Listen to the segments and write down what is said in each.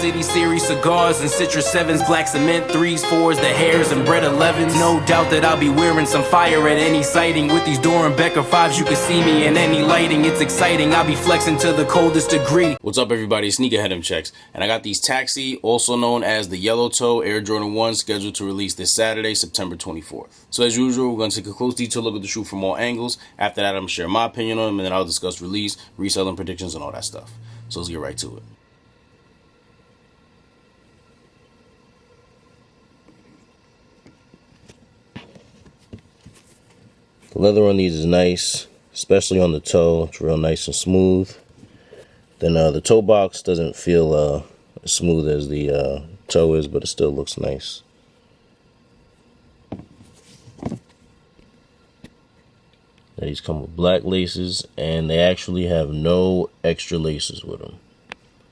City series cigars and Citrus 7s, black cement 3s, 4s, the hairs and bread 11s. No doubt that I'll be wearing some fire at any sighting. With these Dorenbecker 5s, you can see me in any lighting. It's exciting, I'll be flexing to the coldest degree. What's up, everybody? Sneakerhead M Checks, and I got these Taxi, also known as the Yellow Toe Air Jordan 1, scheduled to release this Saturday, September 24th. So as usual, we're going to take a close detailed look at the shoe from all angles. After that, I'm going to share my opinion on them, and then I'll discuss release, reselling predictions, and all that stuff. So let's get right to it. The leather on these is nice, especially on the toe. It's real nice and smooth. Then the toe box doesn't feel as smooth as the toe is, but it still looks nice. These come with black laces, and they actually have no extra laces with them.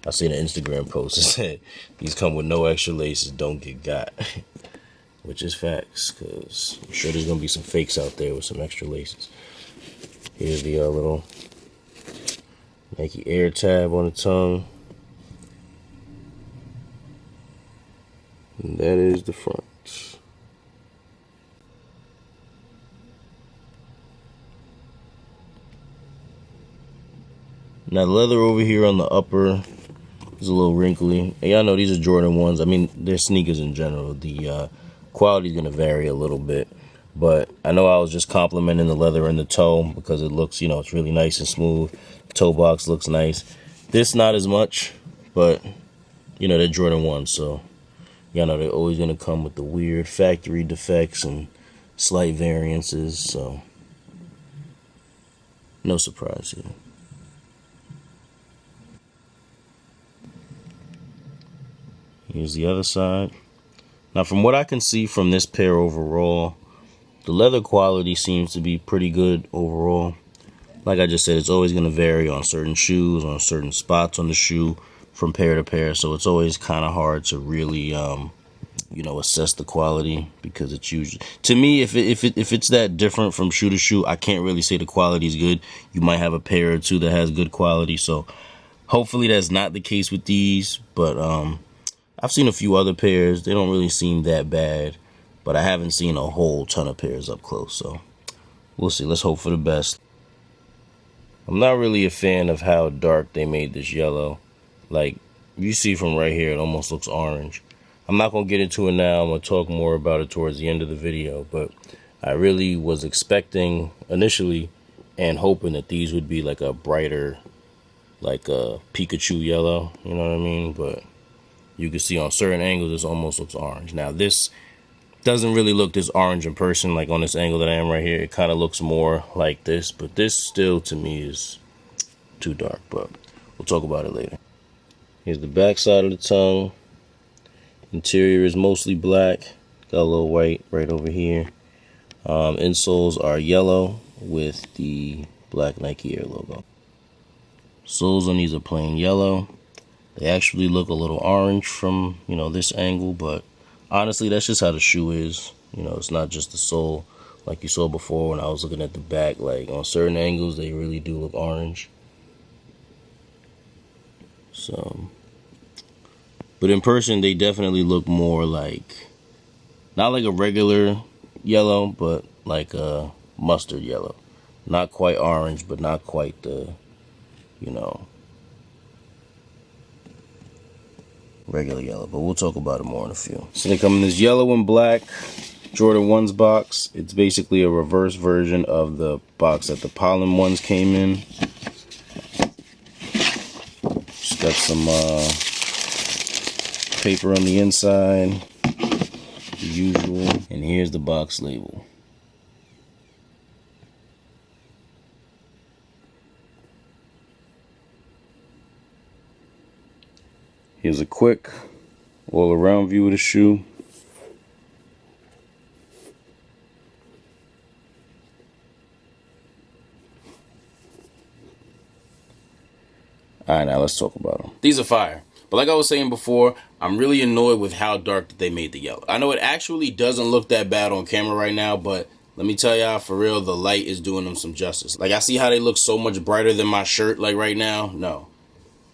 I seen an Instagram post that said these come with no extra laces, don't get got. Which is facts, because I'm sure there's going to be some fakes out there with some extra laces. Here's the little Nike Air tab on the tongue. And that is the front. Now the leather over here on the upper is a little wrinkly. And y'all know these are Jordan 1s. I mean, they're sneakers in general. The quality is going to vary a little bit. But I know I was just complimenting the leather in the toe because it looks, you know, it's really nice and smooth. The toe box looks nice. This not as much, but, you know, they're Jordan 1s. So, y'all know they're always going to come with the weird factory defects and slight variances. So, no surprise here. Here's the other side. Now, from what I can see from this pair overall, the leather quality seems to be pretty good overall. Like I just said, it's always going to vary on certain shoes, on certain spots on the shoe from pair to pair. So it's always kind of hard to really, you know, assess the quality because it's usually, to me, if it's that different from shoe to shoe, I can't really say the quality is good. You might have a pair or two that has good quality. So hopefully that's not the case with these, but I've seen a few other pairs. They don't really seem that bad, but I haven't seen a whole ton of pairs up close, so we'll see. Let's hope for the best. I'm not really a fan of how dark they made this yellow. Like, you see from right here, it almost looks orange. I'm not going to get into it now. I'm going to talk more about it towards the end of the video, but I really was expecting initially and hoping that these would be like a brighter, like a Pikachu yellow, you know what I mean? But you can see on certain angles, this almost looks orange. Now, this doesn't really look this orange in person, like on this angle that I am right here. It kind of looks more like this, but this still, to me, is too dark, but we'll talk about it later. Here's the back side of the tongue. Interior is mostly black. Got a little white right over here. Insoles are yellow with the black Nike Air logo. Soles on these are plain yellow. They actually look a little orange from, you know, this angle, but honestly, that's just how the shoe is. You know, it's not just the sole like you saw before when I was looking at the back. Like, on certain angles, they really do look orange. So, but in person, they definitely look more like, not like a regular yellow, but like a mustard yellow. Not quite orange, but not quite the, you know, regular yellow, but we'll talk about it more in a few. So they come in this yellow and black Jordan 1s box. It's basically a reverse version of the box that the Pollen 1s came in. Just got some paper on the inside, the usual, and here's the box label. Here's a quick all-around view of the shoe. Alright, now let's talk about them. These are fire. But like I was saying before, I'm really annoyed with how dark that they made the yellow. I know it actually doesn't look that bad on camera right now, but let me tell y'all, for real, the light is doing them some justice. Like, I see how they look so much brighter than my shirt, like right now. No,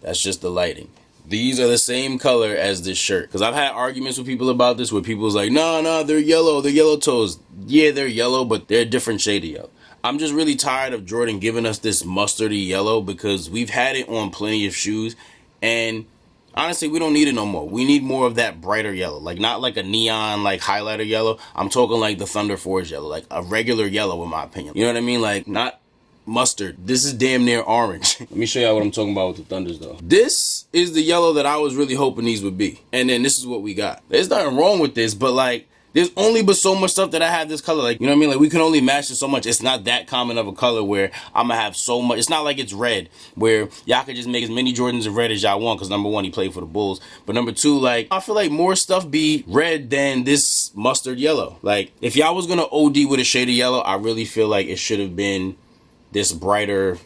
that's just the lighting. These are the same color as this shirt. Because I've had arguments with people about this where people's like, nah, they're yellow toes. Yeah, they're yellow, but they're a different shade of yellow. I'm just really tired of Jordan giving us this mustardy yellow because we've had it on plenty of shoes. And honestly, we don't need it no more. We need more of that brighter yellow. Like, not like a neon, like, highlighter yellow. I'm talking like the Thunder Force yellow. Like, a regular yellow, in my opinion. You know what I mean? Like, not mustard. This is damn near orange. Let me show y'all what I'm talking about with the Thunders, though. This is the yellow that I was really hoping these would be. And then this is what we got. There's nothing wrong with this, but, like, there's only but so much stuff that I have this color. Like, you know what I mean? Like, we can only match it so much. It's not that common of a color where I'm gonna have so much. It's not like it's red, where y'all could just make as many Jordans of red as y'all want, because number one, he played for the Bulls. But number two, like, I feel like more stuff be red than this mustard yellow. Like, if y'all was gonna OD with a shade of yellow, I really feel like it should have been this brighter,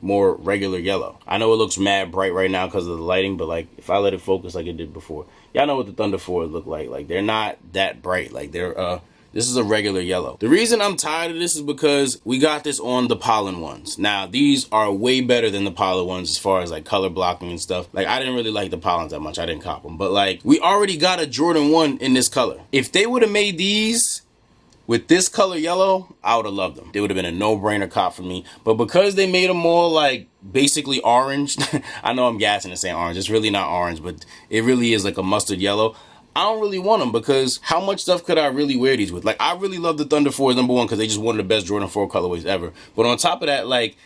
more regular yellow. I know it looks mad bright right now because of the lighting, but like, if I let it focus like it did before, y'all know what the Thunder 4 look like. Like, they're not that bright. Like, they're this is a regular yellow. The reason I'm tired of this is because we got this on the pollen ones. Now, these are way better than the pollen ones as far as like color blocking and stuff. Like, I didn't really like the pollens that much. I didn't cop them, but like, we already got a Jordan 1 in this color. If they would have made these with this color yellow, I would have loved them. They would have been a no-brainer cop for me. But because they made them all like basically orange, I know I'm gassing and saying orange. It's really not orange, but it really is like a mustard yellow. I don't really want them because how much stuff could I really wear these with? Like, I really love the Thunder 4s, number one, because they just one of the best Jordan 4 colorways ever. But on top of that, like,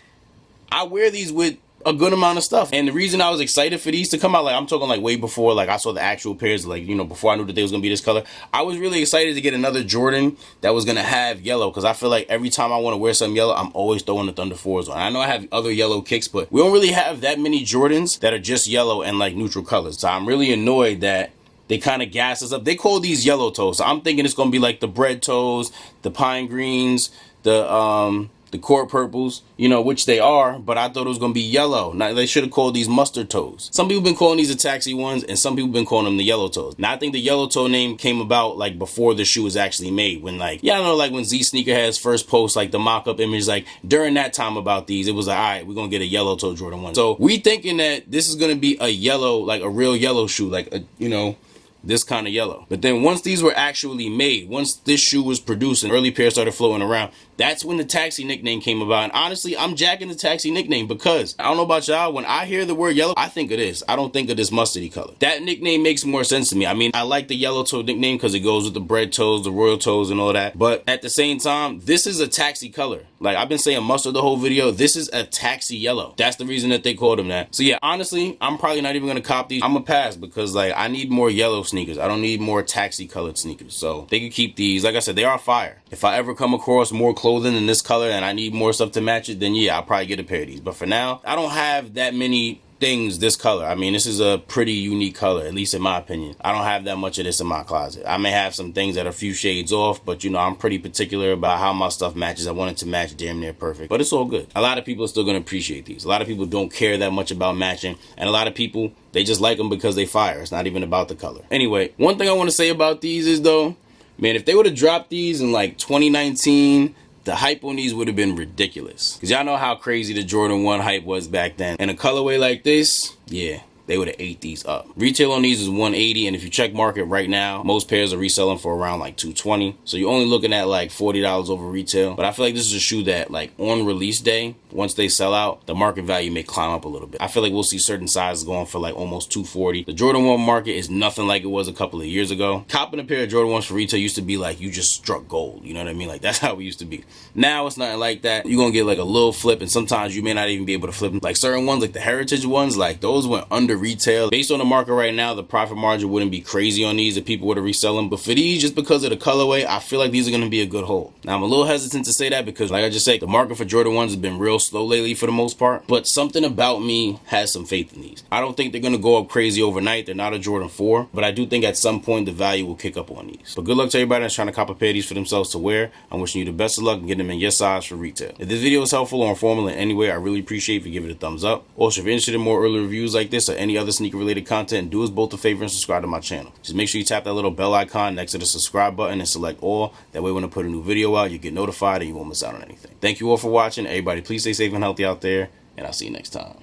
I wear these with a good amount of stuff. And the reason I was excited for these to come out, like, I'm talking like way before, like, I saw the actual pairs, like, you know, before I knew that they was gonna be this color, I was really excited to get another Jordan that was gonna have yellow, because I feel like every time I want to wear something yellow, I'm always throwing the Thunder 4s on. I know I have other yellow kicks, but we don't really have that many Jordans that are just yellow and like neutral colors. So I'm really annoyed that they kind of gas us up. They call these yellow toes. So I'm thinking it's gonna be like the bread toes, the pine greens, the court purples, you know, which they are, but I thought it was going to be yellow. Now, they should have called these mustard toes. Some people have been calling these the taxi ones, and some people have been calling them the yellow toes. Now, I think the yellow toe name came about, like, before the shoe was actually made. When, like, yeah, I know, like, when Z Sneakerheads first post, like, the mock-up image, like, during that time about these, it was like, all right, we're going to get a yellow toe Jordan 1. So, we thinking that this is going to be a yellow, like, a real yellow shoe, like, a, you know, this kind of yellow. But then once these were actually made, once this shoe was produced and early pairs started floating around, that's when the taxi nickname came about. And honestly, I'm jacking the taxi nickname because I don't know about y'all, when I hear the word yellow, I think of this. I don't think of this mustardy color. That nickname makes more sense to me. I mean, I like the yellow toe nickname because it goes with the bread toes, the royal toes, and all that. But at the same time, this is a taxi color. Like, I've been saying mustard the whole video. This is a taxi yellow. That's the reason that they called them that. So yeah, honestly, I'm probably not even going to cop these. I'm going to pass because, like, I need more yellow sneakers. I don't need more taxi colored sneakers. So they can keep these. Like I said, they are fire. If I ever come across more clothing in this color and I need more stuff to match it, then yeah, I'll probably get a pair of these. But for now, I don't have that many things this color. I mean, this is a pretty unique color, at least in my opinion. I don't have that much of this in my closet. I may have some things that are a few shades off, but you know, I'm pretty particular about how my stuff matches. I want it to match damn near perfect, but it's all good. A lot of people are still going to appreciate these. A lot of people don't care that much about matching, and a lot of people, they just like them because they fire. It's not even about the color. Anyway, one thing I want to say about these is though, man, if they would have dropped these in like 2019, the hype on these would have been ridiculous. Because y'all know how crazy the Jordan 1 hype was back then. And a colorway like this, yeah, they would have ate these up. Retail on these is $180, and if you check market right now, most pairs are reselling for around like $220. So you're only looking at like $40 over retail. But I feel like this is a shoe that, like, on release day, once they sell out, the market value may climb up a little bit. I feel like we'll see certain sizes going for like almost $240. The Jordan 1 market is nothing like it was a couple of years ago. Copping a pair of Jordan 1s for retail used to be like you just struck gold. You know what I mean? Like, that's how it used to be. Now it's nothing like that. You're gonna get like a little flip, and sometimes you may not even be able to flip them. Like certain ones, like the heritage ones, like those went under retail. Based on the market right now, the profit margin wouldn't be crazy on these if people were to resell them. But for these, just because of the colorway, I feel like these are gonna be a good hold. Now I'm a little hesitant to say that because, like I just said, the market for Jordan 1s has been real slow lately for the most part. But something about me has some faith in these. I don't think they're gonna go up crazy overnight. They're not a Jordan 4, but I do think at some point the value will kick up on these. But good luck to everybody that's trying to cop a pair of these for themselves to wear. I'm wishing you the best of luck and getting them in your size for retail. If this video was helpful or informative in any way, I really appreciate if you give it a thumbs up. Also, if you're interested in more early reviews like this or any other sneaker related content, do us both a favor and subscribe to my channel. Just make sure you tap that little bell icon next to the subscribe button and select all. That way when I put a new video out, you get notified and you won't miss out on anything. Thank you all for watching. Everybody, please stay safe and healthy out there, and I'll see you next time.